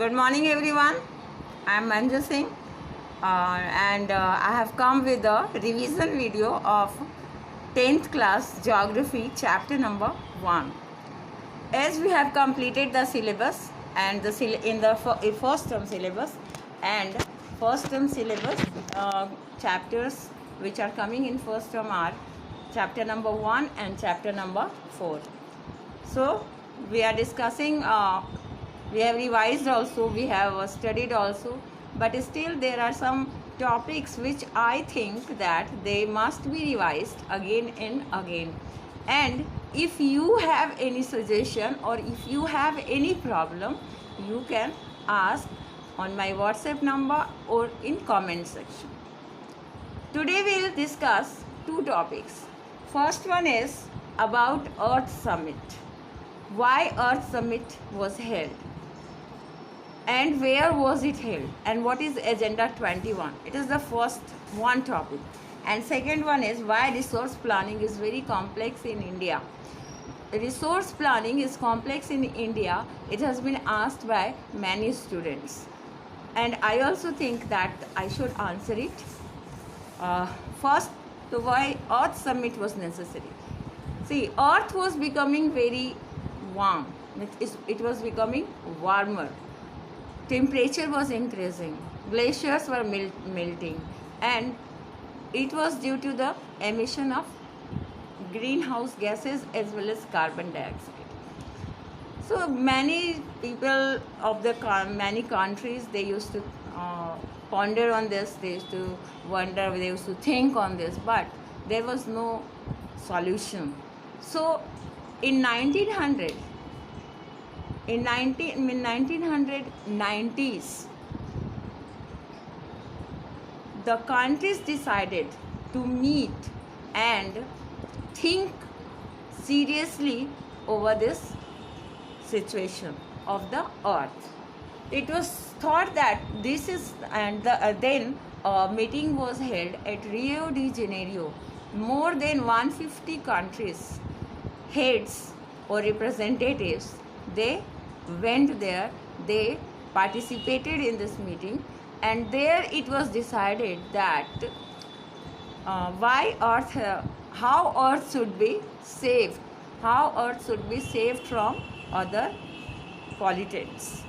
Good morning everyone. I am Manju Singh and I have come with a revision video of 10th class Geography chapter number 1. As we have completed the syllabus and in the first term syllabus and first term syllabus chapters which are coming in first term are chapter number 1 and chapter number 4. So we are discussing we have revised also, we have studied also, but still there are some topics which I think that they must be revised again and again. And if you have any suggestion or if you have any problem, you can ask on my WhatsApp number or in comment section. Today we will discuss two topics. First one is about Earth Summit. Why Earth Summit was held? And where was it held? And what is Agenda 21? It is the first one topic. And second one is why resource planning is very complex in India. Resource planning is complex in India. It has been asked by many students. And I also think that I should answer it. First, why Earth Summit was necessary. See, Earth was becoming very warm. It was becoming warmer. Temperature was increasing, glaciers were melting, and it was due to the emission of greenhouse gases as well as carbon dioxide. So many people of the many countries, they used to ponder on this, they used to wonder, they used to think on this, but there was no solution. So in 1990s, the countries decided to meet and think seriously over this situation of the earth. It was thought that this is, and then a meeting was held at Rio de Janeiro. More than 150 countries, heads or representatives, they went there, they participated in this meeting, and there it was decided that how earth should be saved, from other pollutants,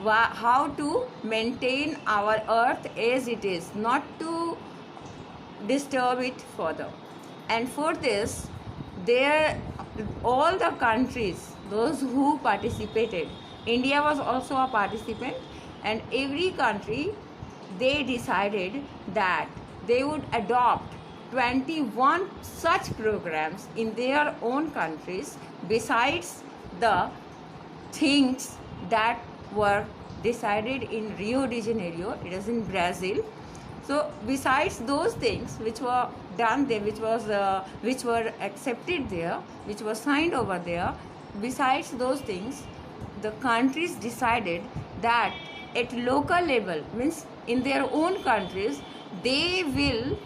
how to maintain our earth as it is, not to disturb it further. And for this, all the countries, those who participated, India was also a participant, and every country, they decided that they would adopt 21 such programs in their own countries besides the things that were decided in Rio de Janeiro, it is in Brazil. So besides those things which were done there, which were accepted there, which was signed over there, besides those things, the countries decided that at local level, means in their own countries, they will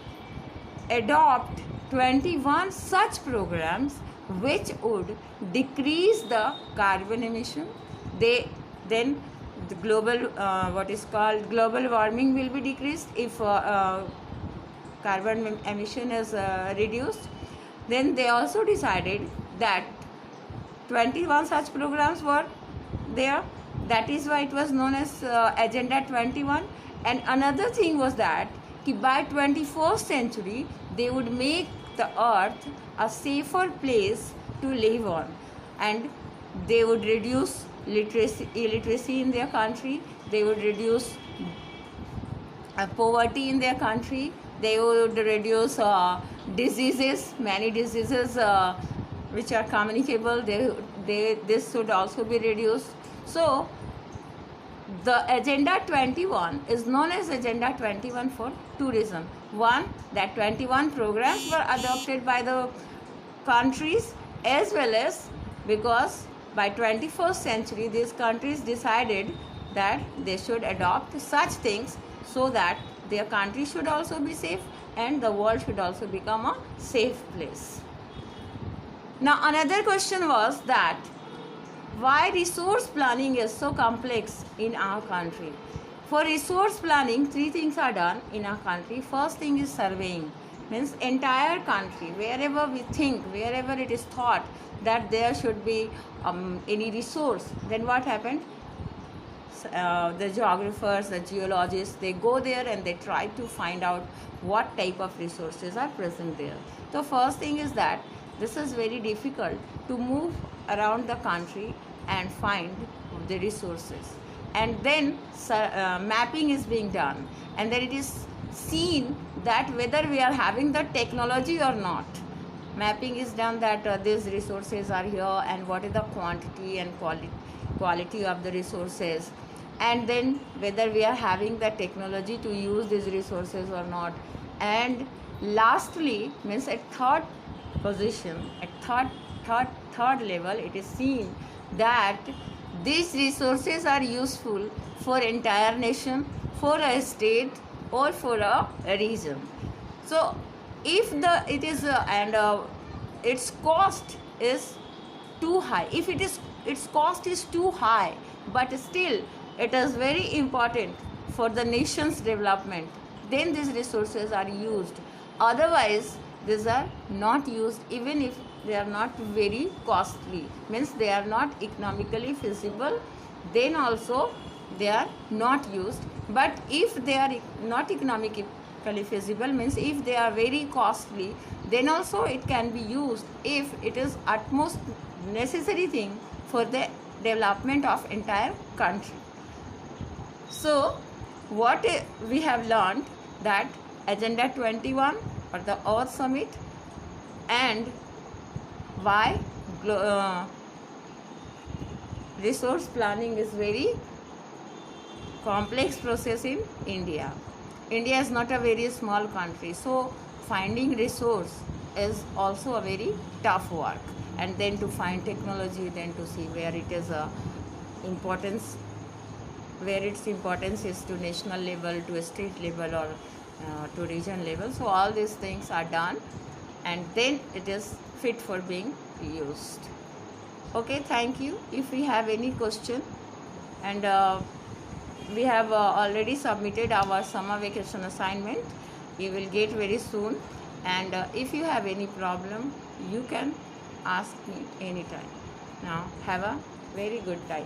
adopt 21 such programs which would decrease the carbon emission. Then the global what is called global warming will be decreased if carbon emission is reduced. Then they also decided that 21 such programs were there. That is why it was known as Agenda 21. And another thing was that by 21st century, they would make the earth a safer place to live on, and they would reduce illiteracy in their country, they would reduce poverty in their country, they would reduce diseases, many diseases which are communicable, this should also be reduced. So the Agenda 21 is known as Agenda 21 for two reasons. One, that 21 programs were adopted by the countries, as well as because by 21st century these countries decided that they should adopt such things so that their country should also be safe and the world should also become a safe place. Now another question was that why resource planning is so complex in our country. For resource planning, three things are done in our country. First thing is surveying, means entire country, wherever we think, wherever it is thought that there should be any resource, then what happened? The geographers, the geologists, they go there and they try to find out what type of resources are present there. So first thing is that this is very difficult to move around the country and find the resources, and then mapping is being done, and then it is seen that whether we are having the technology or not. Mapping is done that these resources are here and what is the quantity and quality of the resources, and then whether we are having the technology to use these resources or not. And lastly, means at third position, at third level, it is seen that these resources are useful for entire nation, for a state, or for a region. So if its cost is too high, if its cost is too high, but still it is very important for the nation's development, then these resources are used. Otherwise these are not used, even if they are not very costly, means they are not economically feasible, then also they are not used. But if they are not economically feasible, means if they are very costly, then also it can be used if it is utmost necessary thing for the development of entire country. So what we have learned, that Agenda 21 or the Earth Summit, and why resource planning is very complex process in India. India is not a very small country, so finding resource is also a very tough work, and then to find technology, then to see where it is importance, where its importance is to national level, to a state level, or to region level. So all these things are done, and then it is fit for being used. Okay, thank you. If we have any question, and we have already submitted our summer vacation assignment, you will get very soon, and if you have any problem, you can ask me anytime. Now have a very good time.